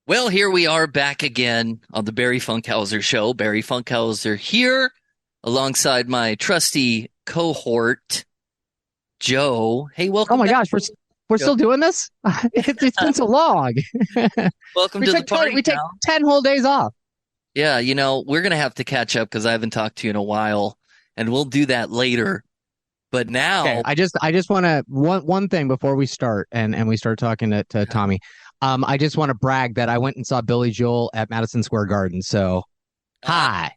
Well, here we are back again on the Barry Funkhauser Show. Barry Funkhauser here alongside my trusty cohort, Joe. Hey, Oh welcome my back, gosh, we're Joe. still doing this? It's been so long. Welcome We to the took 10, party, we take pal. 10 whole days off. Yeah, we're going to have to catch up because I haven't talked to you in a while, and we'll do that later. But Okay, now, I just want to one thing before we start and we start talking to Tommy. I just want to brag that I went and saw Billy Joel at Madison Square Garden. So, hi.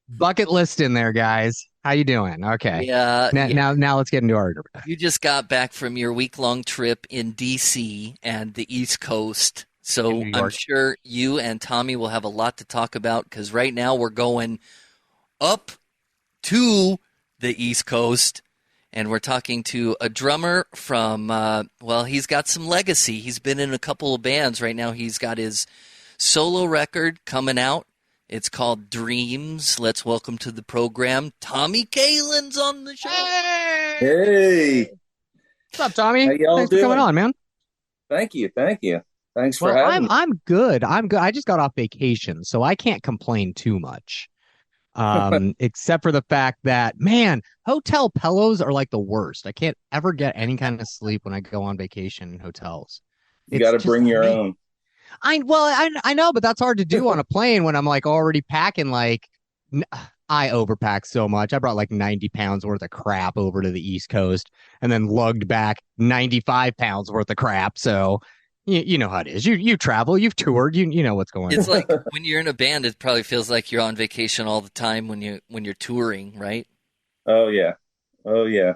Bucket list in there, guys. How you doing? Okay. yeah, Now yeah, now, now let's get into our you just got back from your week-long trip in DC and the East Coast. in So New I'm York. sure you and Tommy will have a lot to talk about because right now we're going up to the East Coast, and we're talking to a drummer from, well, he's got some legacy. He's been in a couple of bands. Right now, he's got his solo record coming out. It's called Dreams. Let's welcome to the program, Tommy Kaelin's on the show. Hey! Hey, What's up, Tommy? how y'all Thanks for coming doing? on, man. Thank you, thank you. Thanks for Well, having I'm me. I'm good. I'm good. I just got off vacation, so I can't complain too much. Except for the fact that, man, hotel pillows are like the worst. I can't ever get any kind of sleep when I go on vacation in hotels. You got It's to just, bring I your mean, own. I know, but that's hard to do on a plane when I'm like already packing like n- I overpacked so much. I brought like 90 pounds worth of crap over to the East Coast and then lugged back 95 pounds worth of crap. So you know how it is. You travel, you've toured, you know what's going It's on. like when you're in a band, it probably feels like you're on vacation all the time when you're touring, right? Oh yeah, oh yeah.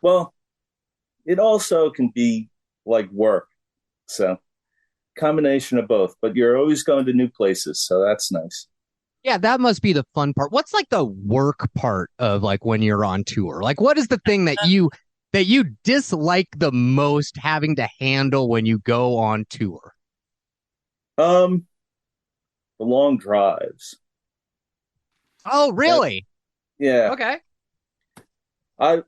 Well, it also can be like work, so combination of both. But you're always going to new places, so that's nice. Yeah, that must be the fun part. What's like the work part of like when you're on tour? Like what is the thing that you dislike the most having to handle when you go on tour? Um, the long drives. Oh, That really? yeah. Okay. I've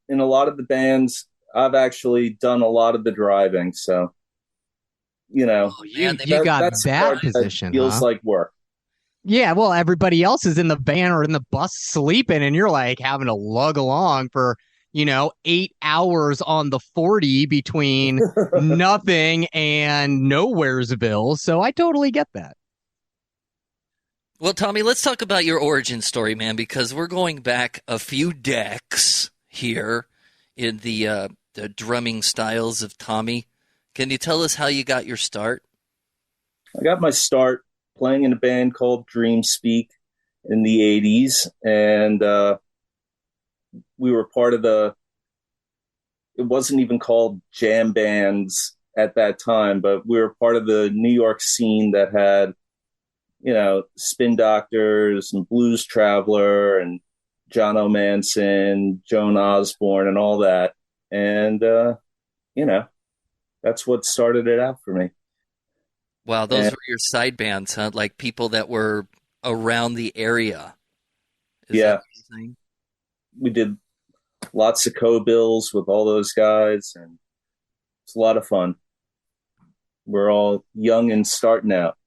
in a lot of the bands. I've actually done a lot of the driving, so you know Oh You man, they you make that got that's the that part that position, feels huh? like work. Yeah, well, everybody else is in the van or in the bus sleeping, and you're like having to lug along for, 8 hours on the 40 between nothing and Nowheresville. So I totally get that. Well, Tommy, let's talk about your origin story, man, because we're going back a few decks here in the drumming styles of Tommy. Can you tell us how you got your start? I got my start playing in a band called Dream Speak in the 80s. And we were part of it wasn't even called jam bands at that time, but we were part of the New York scene that had, Spin Doctors and Blues Traveler and John O'Manson, Joan Osborne, and all that. And, you know, that's what started it out for me. Wow, those And were your side bands, huh? Like people that were around the area. Is that yeah, what you're saying? we did lots of co-bills with all those guys, and it's a lot of fun. We're all young and starting out.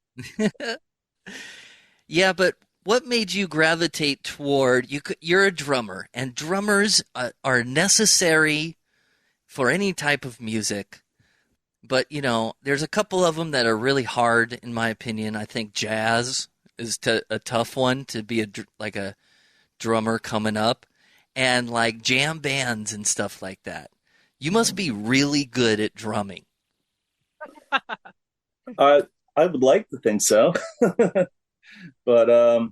Yeah, but what made you gravitate toward you're a drummer, and drummers are necessary for any type of music. But there's a couple of them that are really hard, in my opinion. I think jazz is a tough one to be like a drummer coming up, and like jam bands and stuff like that. You must be really good at drumming. I I would like to think so, but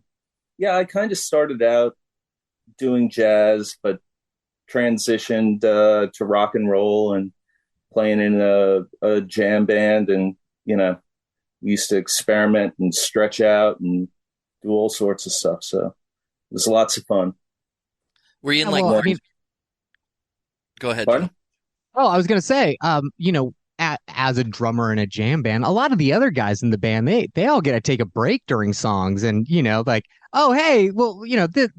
yeah, I kind of started out doing jazz, but transitioned to rock and roll and playing in a jam band, and you know, we used to experiment and stretch out and do all sorts of stuff. So it was lots of fun. Were you in Yeah, like well, And I then, mean, Go ahead, Joe. pardon? oh, I was gonna say, as a drummer in a jam band, a lot of the other guys in the band, they all get to take a break during songs, and like, oh, hey, well, the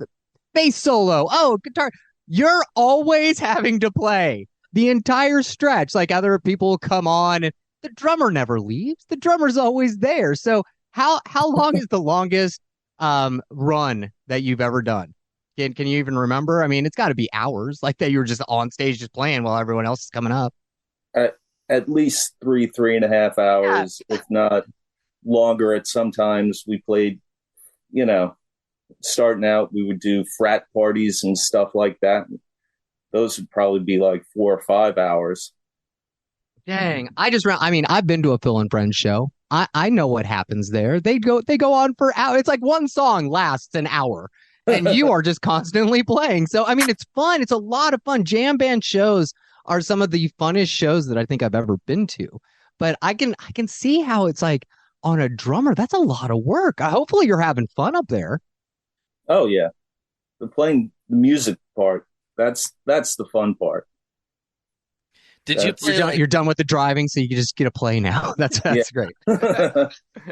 bass solo, oh, guitar, you're always having to play the entire stretch. Like other people come on and the drummer never leaves. The drummer's always there. So how long is the longest run that you've ever done? Can you even remember? I mean, it's got to be hours, like that you were just on stage just playing while everyone else is coming up. At least 3.5 hours, if not longer. At sometimes we played, starting out, we would do frat parties and stuff like that. Those would probably be like 4 or 5 hours. Dang, I've been to a Phil and Friends show. I know what happens there. They go on for hours. It's like one song lasts an hour, and you are just constantly playing. So I mean, it's fun. It's a lot of fun. Jam band shows are some of the funnest shows that I think I've ever been to. But I can see how it's like on a drummer. That's a lot of work. Hopefully, you're having fun up there. Oh yeah, playing the music part. That's the fun part. Did you play you're done with the driving, so you can just get a play now. That's great.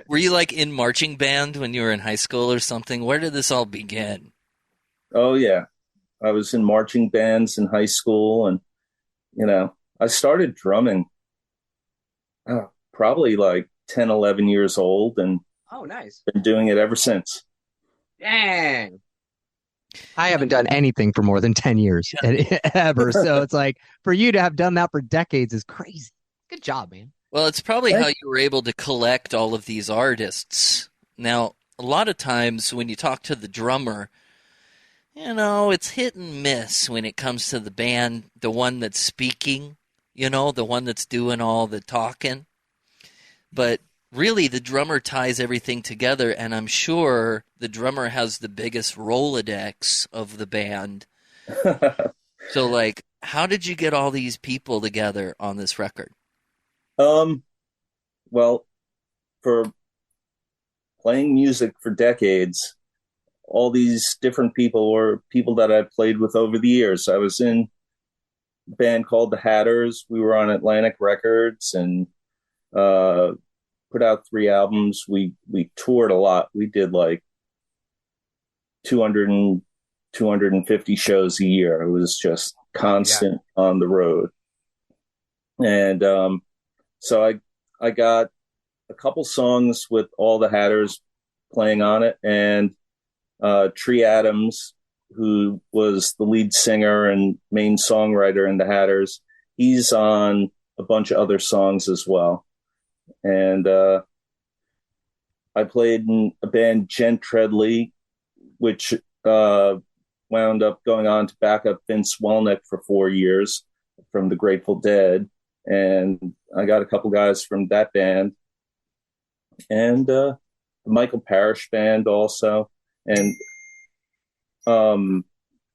Were you like in marching band when you were in high school or something? Where did this all begin? Oh yeah, I was in marching bands in high school, and I started drumming probably like 10, 11 years old, and oh, nice. Been doing it ever since. Dang. I haven't done anything for more than 10 years ever. So it's like for you to have done that for decades is crazy. Good job, man. Well, it's probably how you were able to collect all of these artists. Now, a lot of times when you talk to the drummer, it's hit and miss when it comes to the band, the one that's speaking, the one that's doing all the talking. But really, the drummer ties everything together, and I'm sure the drummer has the biggest Rolodex of the band. So, like, how did you get all these people together on this record? Well, for playing music for decades, all these different people were people that I've played with over the years. I was in a band called the Hatters. We were on Atlantic Records and put out 3 albums. We toured a lot. We did like 250 shows a year. It was just constant on the road. And so I got a couple songs with all the Hatters playing on it, and Tree Adams, who was the lead singer and main songwriter in the Hatters, he's on a bunch of other songs as well. And I played in a band, Gent Treadley, which wound up going on to back up Vince Welnick for 4 years from the Grateful Dead. And I got a couple guys from that band. And the Michael Parrish band also. And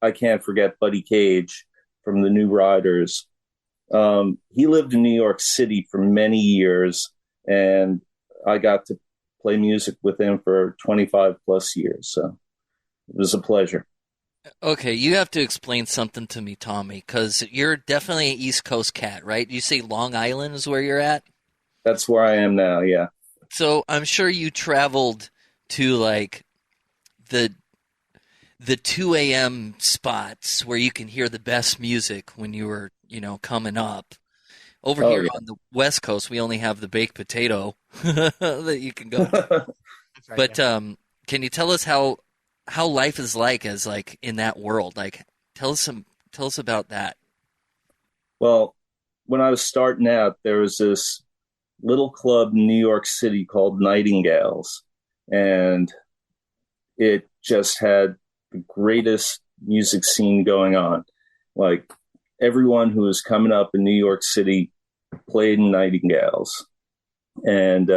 I can't forget Buddy Cage from the New Riders. He lived in New York City for many years, and I got to play music with him for 25 plus years. So it was a pleasure. Okay, you have to explain something to me, Tommy, because you're definitely an East Coast cat, right? You say Long Island is where you're at? That's where I am now, yeah. So I'm sure you traveled to like the 2 a.m. spots where you can hear the best music when you were, coming up. Over here on the West Coast, we only have the baked potato that you can go to. Right, but can you tell us how life is like as like in that world? Like, tell us about that. Well, when I was starting out, there was this little club in New York City called Nightingales, and it just had the greatest music scene going on. Like, everyone who was coming up in New York City played in Nightingales. And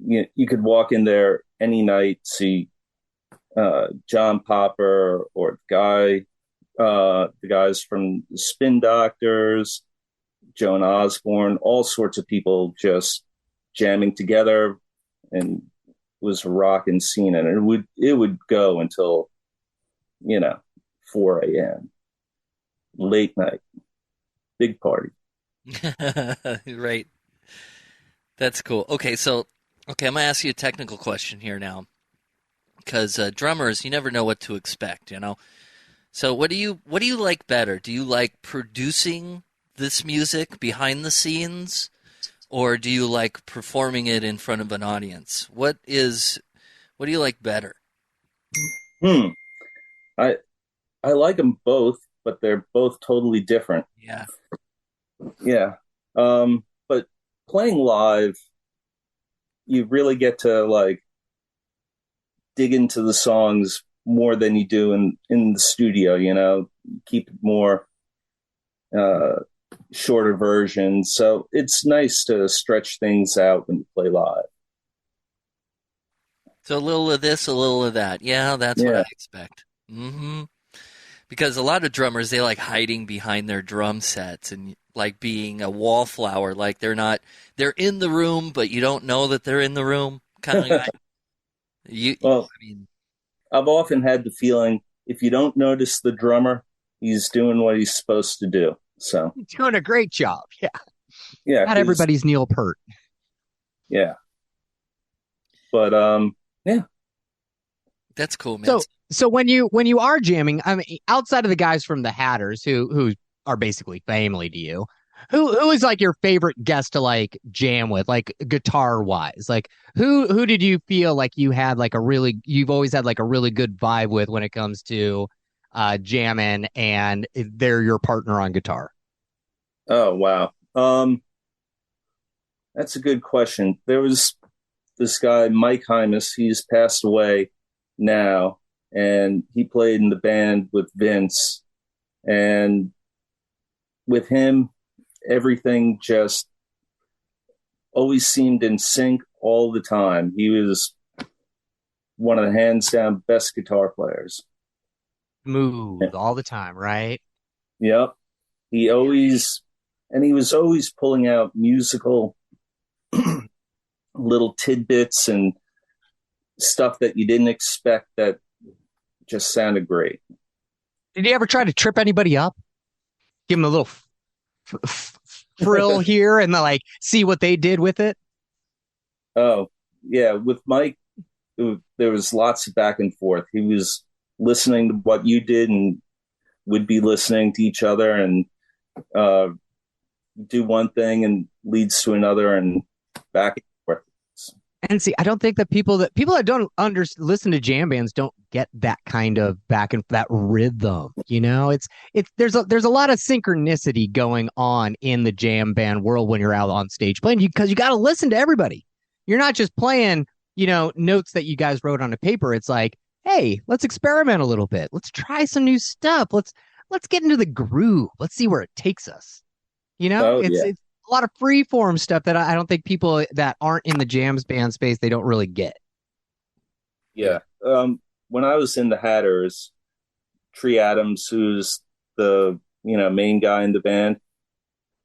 you could walk in there any night, see John Popper or the guys from the Spin Doctors, Joan Osborne, all sorts of people just jamming together, and it was a rocking scene. And it would go until 4 a.m. late night, big party. Right. That's cool. Okay, I'm going to ask you a technical question here now, because drummers, you never know what to expect, So what do you like better? Do you like producing this music behind the scenes, or do you like performing it in front of an audience? What do you like better? Hmm. I I like them both, but they're both totally different. Yeah. Yeah. But playing live, you really get to like dig into the songs more than you do in the studio. Keep it more uh, shorter versions. So it's nice to stretch things out when you play live. So a little of this, a little of that. Yeah, that's what I Yeah. expect. Hmm. Because a lot of drummers, they like hiding behind their drum sets and like being a wallflower. Like they're in the room, but you don't know that they're in the room kind of guy. Well, I mean, I've often had the feeling if you don't notice the drummer, he's doing what he's supposed to do. So, Doing a great job. Yeah. yeah, Not everybody's Neil Peart. yeah. But, yeah. that's cool, man. So when you are jamming, I mean, outside of the guys from the Hatters who are basically family to you, who is like your favorite guest to like jam with, like guitar wise? Like who did you feel like you've always had like a really good vibe with when it comes to jamming and they're your partner on guitar? Oh, wow. That's a good question. There was this guy, Mike Hymas. He's passed away now, and he played in the band with Vince. And with him, everything just always seemed in sync all the time. He was one of the hands down best guitar players. Smooth all the time, right? Yep. He was always pulling out musical little tidbits and stuff that you didn't expect that just sounded great. Did you ever try to trip anybody up? Give them a little frill here and like see what they did with it? Oh, yeah. With Mike, there was lots of back and forth. He was listening to what you did and would be listening to each other and uh, do one thing and leads to another and back and forth. And see, I don't think that people that don't listen to jam bands don't get that kind of back and that rhythm. It's there's a lot of synchronicity going on in the jam band world when you're out on stage playing because you got to listen to everybody. You're not just playing, notes that you guys wrote on a paper. It's like, hey, let's experiment a little bit. Let's try some new stuff. Let's get into the groove. Let's see where it takes us. Oh, It's yeah. a lot of free form stuff that I don't think people that aren't in the jams band space, they don't really get. Yeah. When I was in the Hatters, Tree Adams, who's the main guy in the band,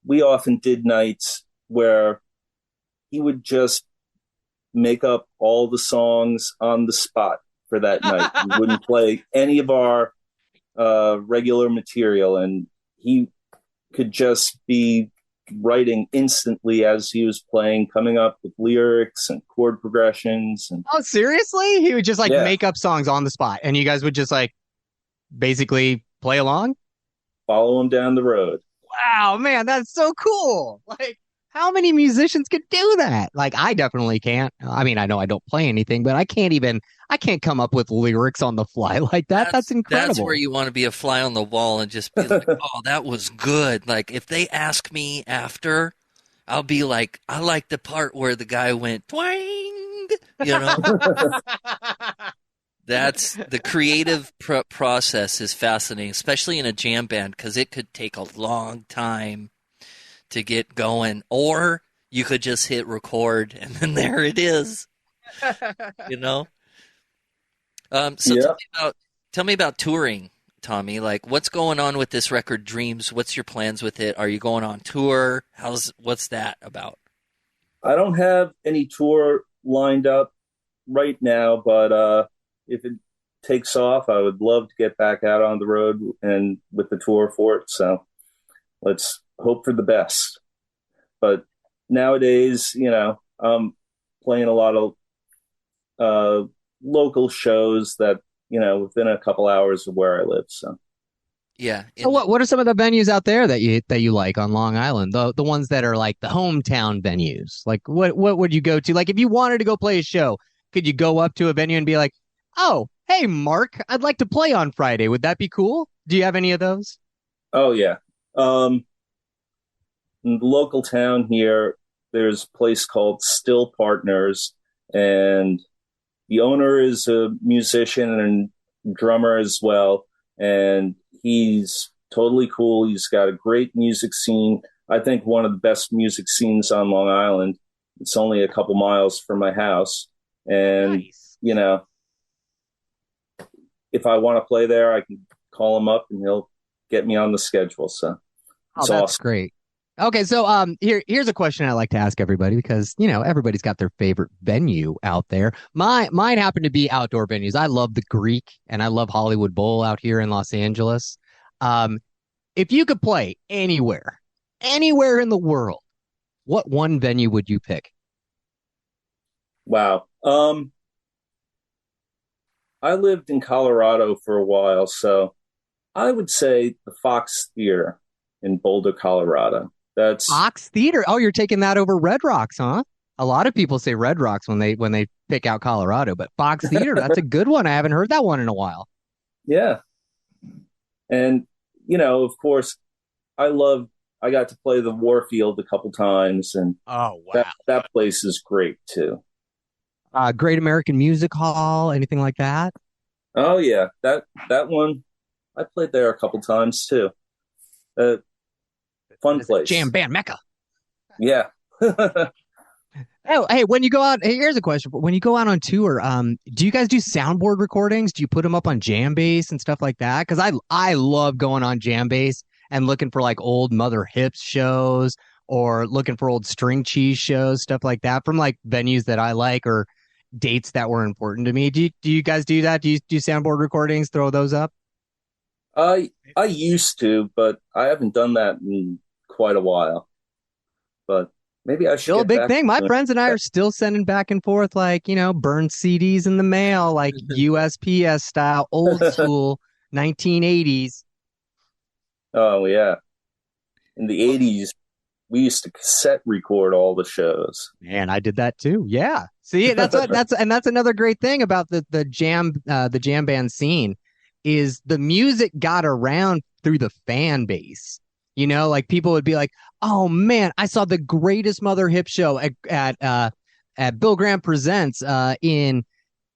we often did nights where he would just make up all the songs on the spot for that night. He wouldn't play any of our regular material, and he could just be writing instantly as he was playing, coming up with lyrics and chord progressions. And Oh, seriously? He would just like yeah, make up songs on the spot and you guys would just like basically play along? follow him down the road. Wow, man, that's so cool. Like, how many musicians could do that? Like, I definitely can't. I mean, I know I don't play anything, but I can't come up with lyrics on the fly like that. That's That's where incredible. you want to be a fly on the wall and just be like, "Oh, that was good." Like if they ask me after, I'll be like, "I like the part where the guy went twang." You know, that's the creative process is fascinating, especially in a jam band because it could take a long time to get going, or you could just hit record and then there it is. You know. So Yeah. tell me about touring, Tommy. Like, what's going on with this record, Dreams? What's your plans with it? Are you going on tour? What's that about? I don't have any tour lined up right now, but if it takes off, I would love to get back out on the road and with the tour for it. So let's hope for the best. But nowadays, I'm playing a lot of local shows that, within a couple hours of where I live. So Yeah. So what are some of the venues out there that you like on Long Island? The ones that are like the hometown venues. Like what would you go to? Like if you wanted to go play a show, could you go up to a venue and be like, "Oh, hey Mark, I'd like to play on Friday." Would that be cool? Do you have any of those? Oh yeah. In the local town here, there's a place called Still Partners, and the owner is a musician and drummer as well, and he's totally cool. He's got a great music scene. I think one of the best music scenes on Long Island. It's only a couple miles from my house, and Nice. you know, if I want to play there, I can call him up and he'll get me on the schedule. So Oh, it's that's awesome. great. Okay, so here's a question I like to ask everybody because everybody's got their favorite venue out there. Mine happen to be outdoor venues. I love the Greek and I love Hollywood Bowl out here in Los Angeles. Um, if you could play anywhere in the world, what one venue would you pick? Wow. I lived in Colorado for a while, so I would say the Fox Theater in Boulder, Colorado. That's Ox Theater. Oh, you're taking that over Red Rocks, huh? A lot of people say Red Rocks when they pick out Colorado, but Fox Theater, that's a good one. I haven't heard that one in a while. yeah. And of course, I love I got to play the Warfield a couple times, and Oh, that wow. that place is great too. Great American Music Hall, anything like that? Oh yeah, that one I played there a couple times too. Uh, That Fun is a jam place. band mecca. Yeah. Oh, hey, when you go out, hey, here's a question. When you go out on tour, do you guys do soundboard recordings? Do you put them up on Jambase and stuff like that? Because I love going on Jambase and looking for like old Mother Hips shows or looking for old String Cheese shows, stuff like that from like venues that I like or dates that were important to me. Do you guys do that? Do you do soundboard recordings? Throw those up? I used to, but I haven't done that in quite a while. But maybe I should Still a get big back to thing. My doing friends and I that. are still sending back and forth, like, burned CDs in the mail, like USPS style, old school 1980s. Oh yeah. In the Well, '80s, we used to cassette record all the shows. Man, I did that too. Yeah. See, that's another great thing about the jam band scene is the music got around through the fan base. Like people would be like, "Oh man, I saw the greatest Mother Hip show at Bill Graham Presents in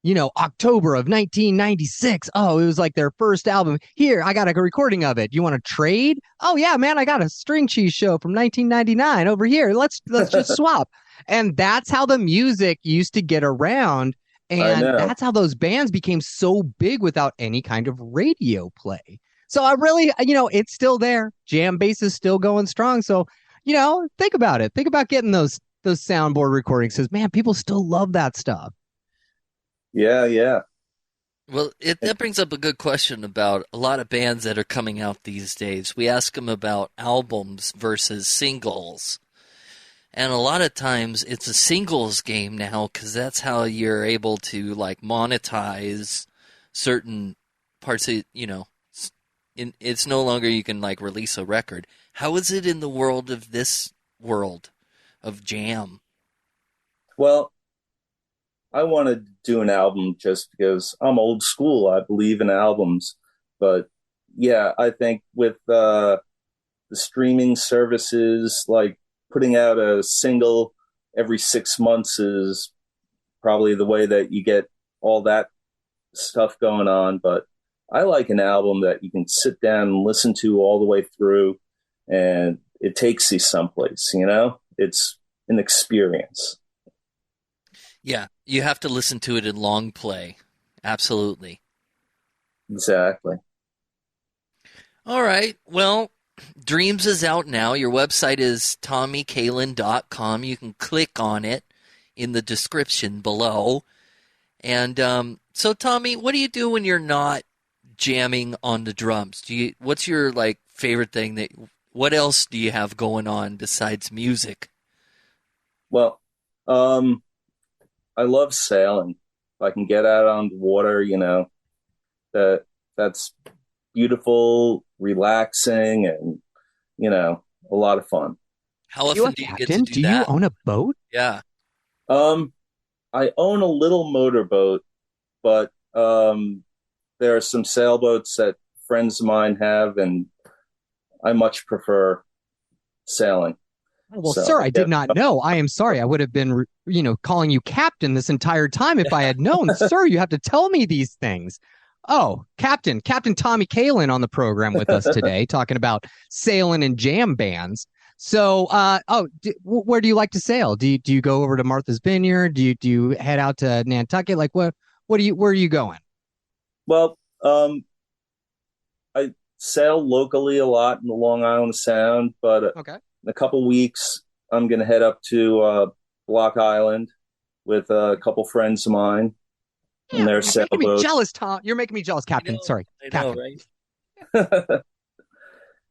October of 1996. Oh, it was like their first album. Here, I got a recording of it. You want to trade? Oh yeah, man, I got a string cheese show from 1999 over here. Let's just swap. And that's how the music used to get around. I And know. that's how those bands became so big without any kind of radio play. So I really, it's still there. Jam bass is still going strong. So, think about it. Think about getting those soundboard recordings. Because man, people still love that stuff. Yeah, yeah. well, that brings up a good question about a lot of bands that are coming out these days. We ask them about albums versus singles. And a lot of times it's a singles game now because that's how you're able to like monetize certain parts of, it's no longer you can like release a record. How is it in the world of this world of jam? Well, I wanted to do an album just because I'm old school. I believe in albums. But yeah, I think with the streaming services, like putting out a single every 6 months is probably the way that you get all that stuff going on. But I like an album that you can sit down and listen to all the way through, and it takes you someplace, It's an experience. Yeah, you have to listen to it in long play. Absolutely. Exactly. All right. Well, Dreams is out now. Your website is TommyKaelin.com. You can click on it in the description below. And so, Tommy, what do you do when you're not jamming on the drums? What's your like favorite thing what else do you have going on besides music? Well, um, I love sailing. If I can get out on the water, that that's beautiful, relaxing, and, a lot of fun. How often do you get to do do that? You own a boat? Yeah. I own a little motorboat, but there are some sailboats that friends of mine have, and I much prefer sailing. Well, sir, I did not know. I am sorry. I would have been, calling you captain this entire time if I had known. Sir, you have to tell me these things. Oh, Captain Tommy Kaelin on the program with us today, talking about sailing and jam bands. So, where do you like to sail? Do you go over to Martha's Vineyard? Do you head out to Nantucket? Like, where are you going? Well, I sail locally a lot in the Long Island Sound, but okay. In a couple weeks, I'm going to head up to Block Island with a couple friends of mine. Yeah, and their you're making me jealous, Tom. You're making me jealous, Captain. Sorry, Captain. Right?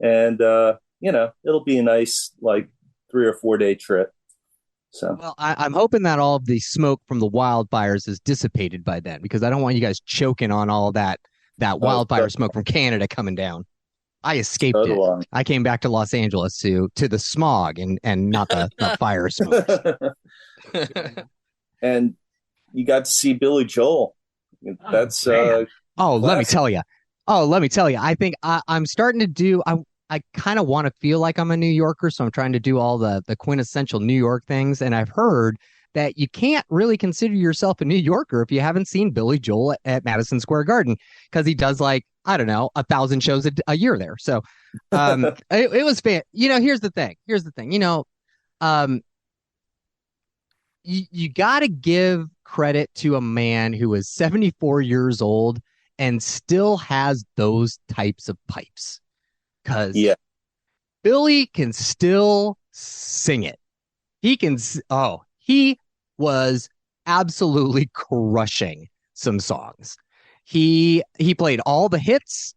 And it'll be a nice 3 or 4 day trip. So, well, I'm hoping that all of the smoke from the wildfires is dissipated by then, because I don't want you guys choking on all that wildfire smoke from Canada coming down. I escaped it. I came back to Los Angeles to the smog and not the fire smoke. And you got to see Billy Joel. That's let me tell you. I think I'm starting to do. I kind of want to feel like I'm a New Yorker, so I'm trying to do all the quintessential New York things. And I've heard that you can't really consider yourself a New Yorker if you haven't seen Billy Joel at Madison Square Garden, because he does 1,000 shows a year there. So it was fan. Here's the thing. You got to give credit to a man who is 74 years old and still has those types of pipes. Because Billy can still sing it. He was absolutely crushing some songs. He played all the hits.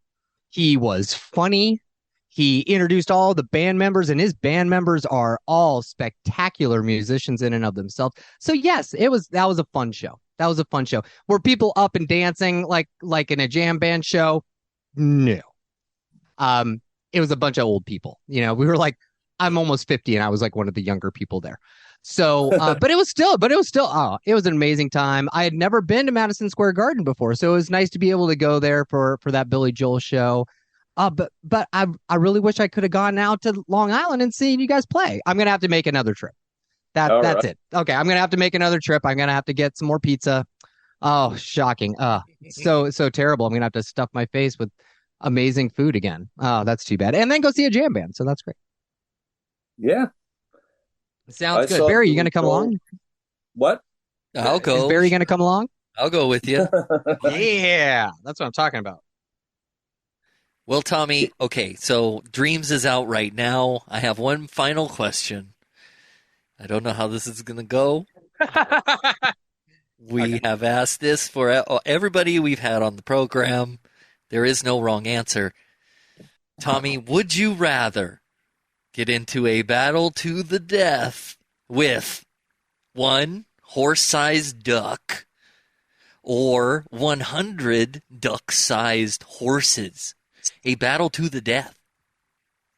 He was funny. He introduced all the band members, and his band members are all spectacular musicians in and of themselves. So yes, that was a fun show. Were people up and dancing like in a jam band show? No. It was a bunch of old people. We were I'm almost 50, and I was one of the younger people there. So, but it was still, it was an amazing time. I had never been to Madison Square Garden before, so it was nice to be able to go there for that Billy Joel show. But I really wish I could have gone out to Long Island and seen you guys play. I'm gonna have to make another trip. That's right. It. Okay, I'm gonna have to make another trip. I'm gonna have to get some more pizza. Oh, shocking. So terrible. I'm gonna have to stuff my face with amazing food again. Oh, that's too bad. And then go see a jam band. So that's great. Yeah. Sounds good. Barry, you going to come along? What? I'll go. Is Barry going to come along? I'll go with you. Yeah, that's what I'm talking about. Well, Tommy, okay, so Dreams is out right now. I have one final question. I don't know how this is going to go. We have asked this for everybody we've had on the program. There is no wrong answer. Tommy, would you rather get into a battle to the death with 1 horse-sized duck or 100 duck-sized horses? A battle to the death.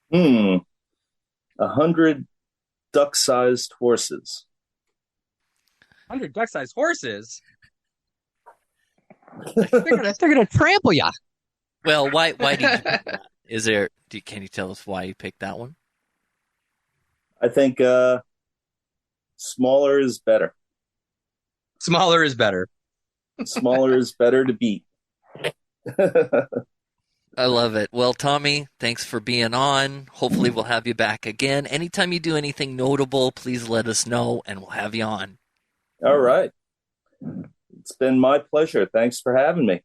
100 duck-sized horses. 100 duck-sized horses? They're gonna trample you. Well, why did you pick that? Can you tell us why you picked that one? I think smaller is better. Smaller is better. Smaller is better to beat. I love it. Well, Tommy, thanks for being on. Hopefully we'll have you back again. Anytime you do anything notable, please let us know, and we'll have you on. All right. It's been my pleasure. Thanks for having me.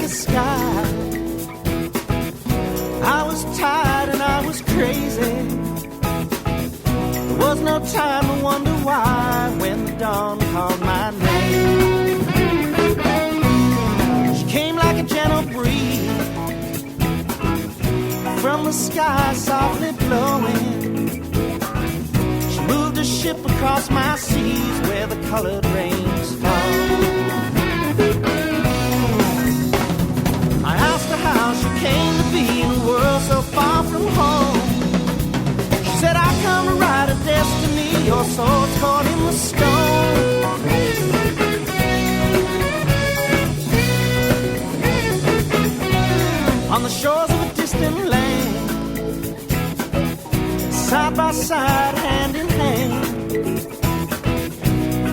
Sky. I was tired. time to wonder why when the dawn called my name. She came like a gentle breeze from the sky softly blowing. She moved a ship across my seas where the colored rains fall. I asked her how she came to be in a world so far from home. She said, I come to write a destiny, your soul's caught in the stone. On the shores of a distant land, side by side, hand in hand,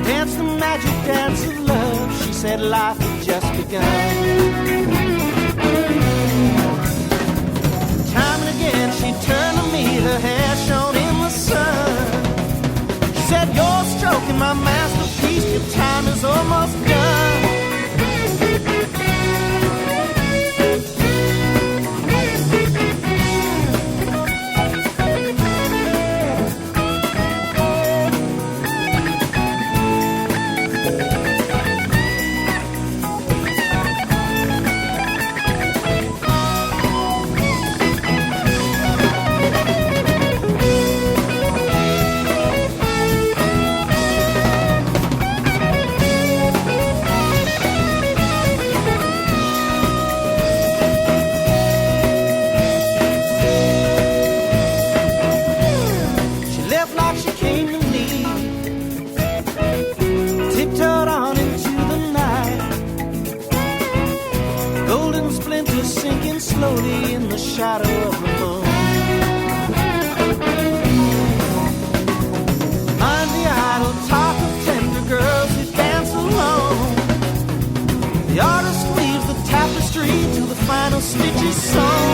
danced the magic dance of love. She said life had just begun. Time and again she turned to me, her hair shone in the sun. She said, you're stroking my masterpiece, your time is almost done. Slowly in the shadow of the moon. Mind the idle talk of tender girls who dance alone. The artist weaves the tapestry till the final stitch is sewn.